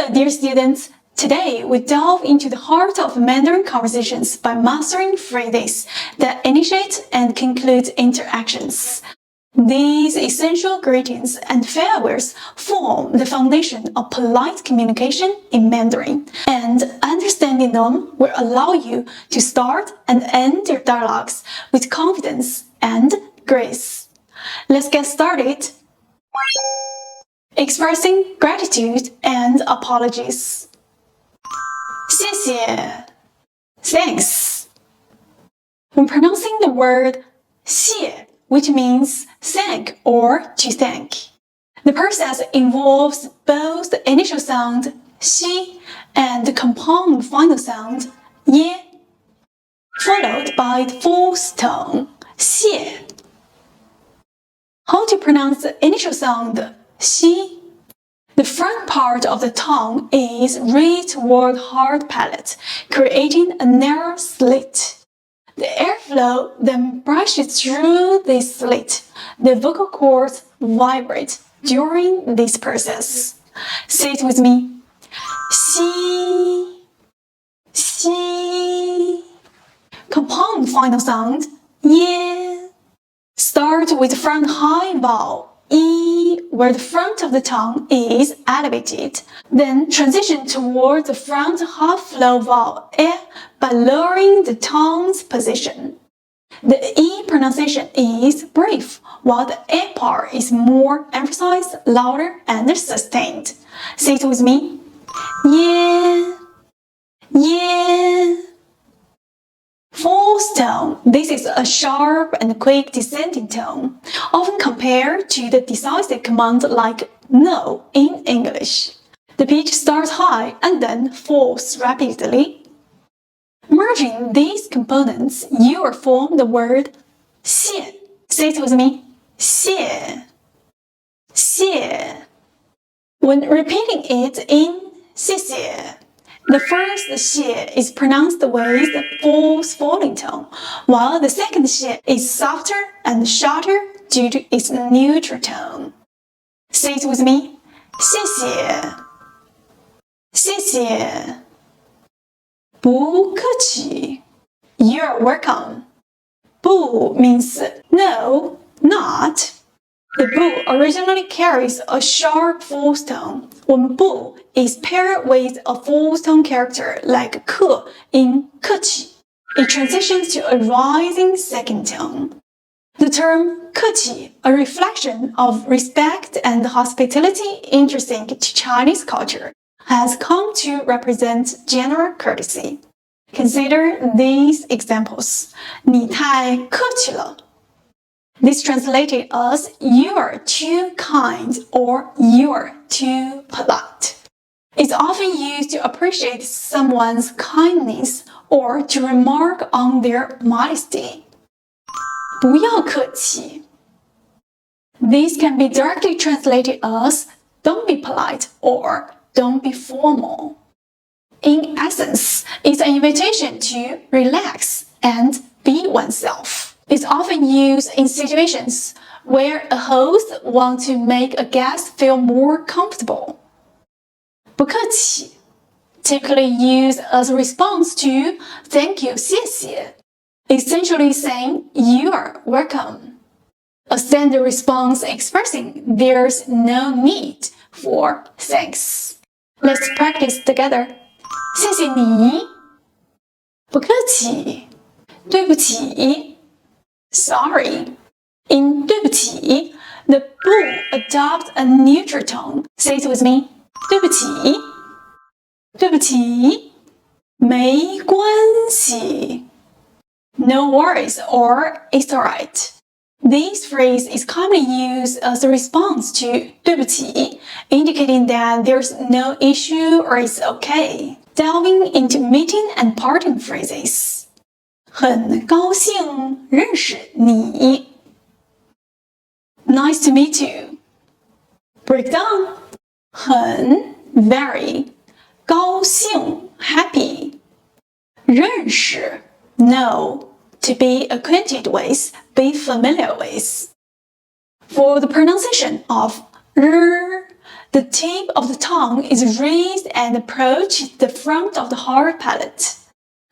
Hello, dear students! Today, we delve into the heart of Mandarin conversations by mastering phrases that initiate and conclude interactions. These essential greetings and farewells form the foundation of polite communication in Mandarin, and understanding them will allow you to start and end your dialogues with confidence and grace. Let's get started. Expressing gratitude and apologies. 谢谢 Thanks. When pronouncing the word 谢, which means thank or to thank, the process involves both the initial sound 西 and the compound final sound 耶, followed by the fourth tone 谢. How to pronounce the initial sound 西? The front part of the tongue is raised toward hard palate, creating a narrow slit. The airflow then brushes through this slit. The vocal cords vibrate during this process. Say it with me. 西 西. Compound final sound 耶. Start with the front high vowel 一, where the front of the tongue is elevated. Then transition toward the front half-flow vowel 诶 by lowering the tongue's position. The E pronunciation is brief, while the A part is more emphasized, louder, and sustained. Say it with me. 耶 耶. Fourth tone. This is a sharp and quick descending tone, often compared to the decisive command like no in English. The pitch starts high and then falls rapidly. Merging these components, you will form the word 谢. Say it with me. 谢 谢. When repeating it in 谢谢, the first 谢 is pronounced with the fourth falling tone, while the second 谢 is softer and shorter due to its neutral tone. Say it with me. 谢谢谢谢. 不客气 You're welcome. 不 means no, not. The 不 originally carries a sharp fourth tone. When 不 is paired with a fourth tone character like 客 in 客气, it transitions to a rising second tone. The term 客气, a reflection of respect and hospitality intrinsic to Chinese culture, has come to represent general courtesy. Consider these examples. 你太客气了. This translated as you are too kind or you are too polite. It's often used to appreciate someone's kindness or to remark on their modesty. 不要客气. This can be directly translated as don't be polite or don't be formal. In essence, it's an invitation to relax and be oneself. It's often used in situations where a host wants to make a guest feel more comfortable. 不客气, typically used as a response to thank you, 谢谢, essentially saying you are welcome. A standard response expressing there's no need for thanks. Let's practice together. 谢谢你. 不客气. 对不起. Sorry. In 对不起, the 不 adopts a neutral tone. Say it with me. 对不起. 对不起. 没关系. No worries or it's alright. This phrase is commonly used as a response to 对不起, indicating that there's no issue or it's okay. Delving into meeting and parting phrases. 很高兴认识你. Nice to meet you. Breakdown. 很 very. 高兴 happy. 认识 know. To be acquainted with, be familiar with. For the pronunciation of r, the tip of the tongue is raised and approaches the front of the hard palate.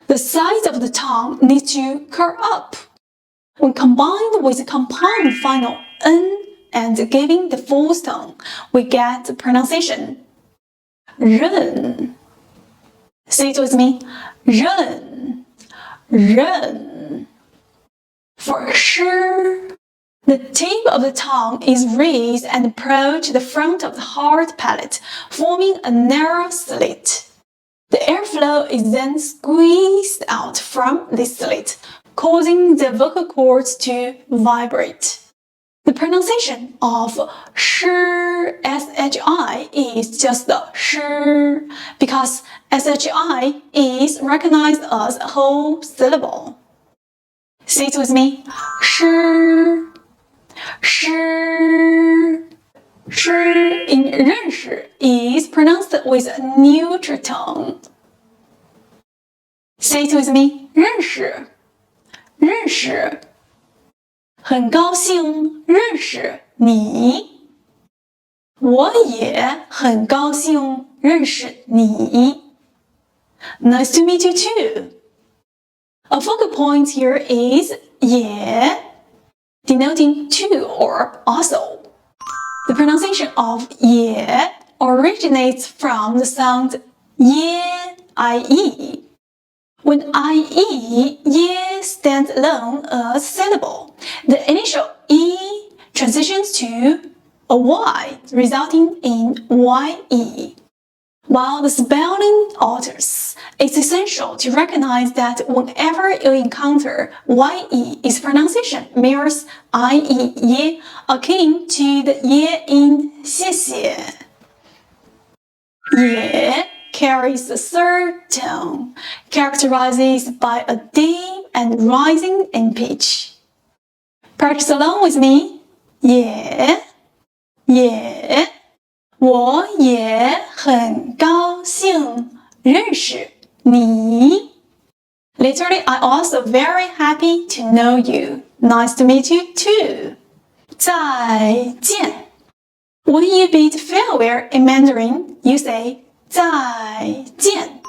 The sides of the tongue need to curl up. When combined with the compound final n and giving the full tone, we get the pronunciation 认. Say it with me. 认. 认. For sure, the tip of the tongue is raised and approaches the front of the hard palate, forming a narrow slit. The airflow is then squeezed out from this slit, causing the vocal cords to vibrate. The pronunciation of sh, shi is just the sh, because shi is recognized as a whole syllable. Say it with me. Sh, sh, sh in 认识 is pronounced with a neutral tone. Say it with me. 认识，认识。很高兴认识你。我也很高兴认识你。Nice to meet you too. A focal point here is 也, denoting too or also. The pronunciation of 也 originates from the sound 耶, i-e. When i-e, 耶 stands alone as a syllable, the initial e transitions to a y, resulting in ye. While the spelling alters, it's essential to recognize that whenever you encounter ye, its pronunciation mirrors ie, 耶, akin to the 耶 in 谢谢. 也 carries the third tone, characterized by a deep and rising in pitch. Practice along with me. 也，也，我也很高兴认识你。Literally, I'm also very happy to know you. Nice to meet you too. 再见. When you bid farewell in Mandarin, you say 再见.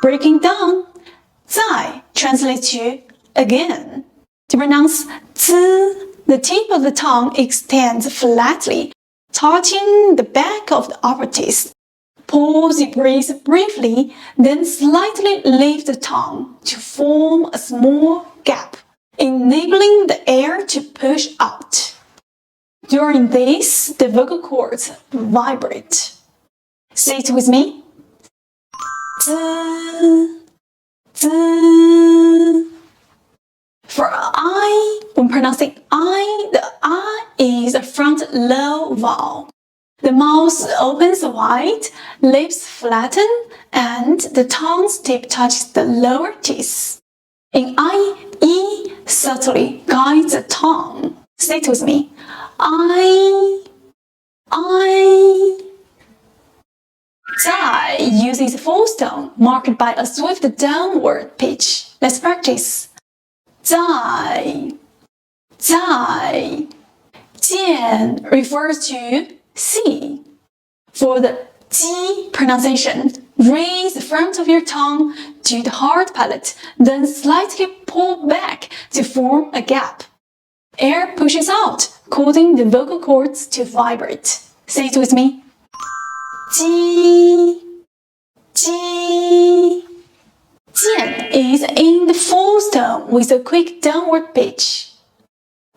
Breaking down, 再 translates to again. To pronounce z, the tip of the tongue extends flatly, touching the back of the upper teeth. Pause your breath briefly, then slightly lift the tongue to form a small gap, enabling the air to push out. During this, the vocal cords vibrate. Say it with me. 滋, 滋. For I, when pronouncing I, the I is a front low vowel. The mouth opens wide, lips flatten, and the tongue's tip touches the lower teeth. In I, E subtly guides the tongue. Say it with me. I. 在 uses false tone marked by a swift downward pitch. Let's practice. 在 见 refers to see. For the 鸡 pronunciation, raise the front of your tongue to the hard palate, then slightly pull back to form a gap. Air pushes out, causing the vocal cords to vibrate. Say it with me. 鸡 见 is in the false tone with a quick downward pitch.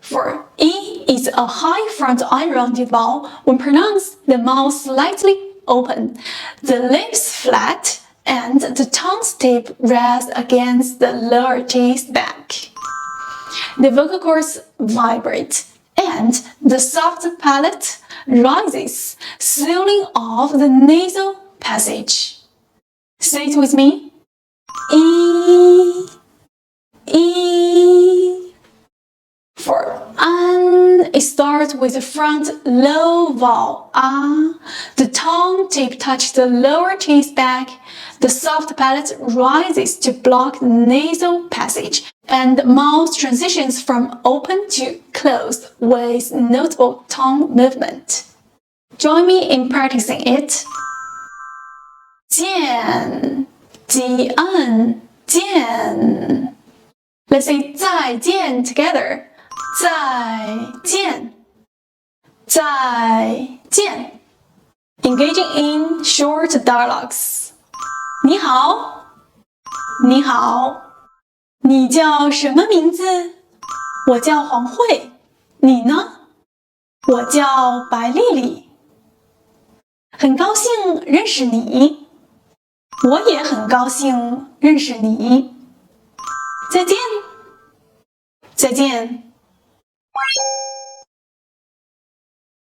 For E is a high front eye-rounded vowel. When pronounced, the mouth slightly open, the lips flat, and the tongue's tip rests against the lower teeth back. The vocal cords vibrate, and the soft palate rises, sealing off the nasal passage. Say it with me. E. For an, it starts with the front low vowel a. The tongue tip touches the lower teeth back. The soft palate rises to block the nasal passage, and the mouth transitions from open to closed with notable tongue movement. Join me in practicing it. 见 见见 Let's say 再见 together. 再见再见 Engaging in short dialogues. 你好，你好，你叫什么名字？我叫黄慧，你呢？我叫白丽丽。很高兴认识你，我也很高兴认识你。再见，再见。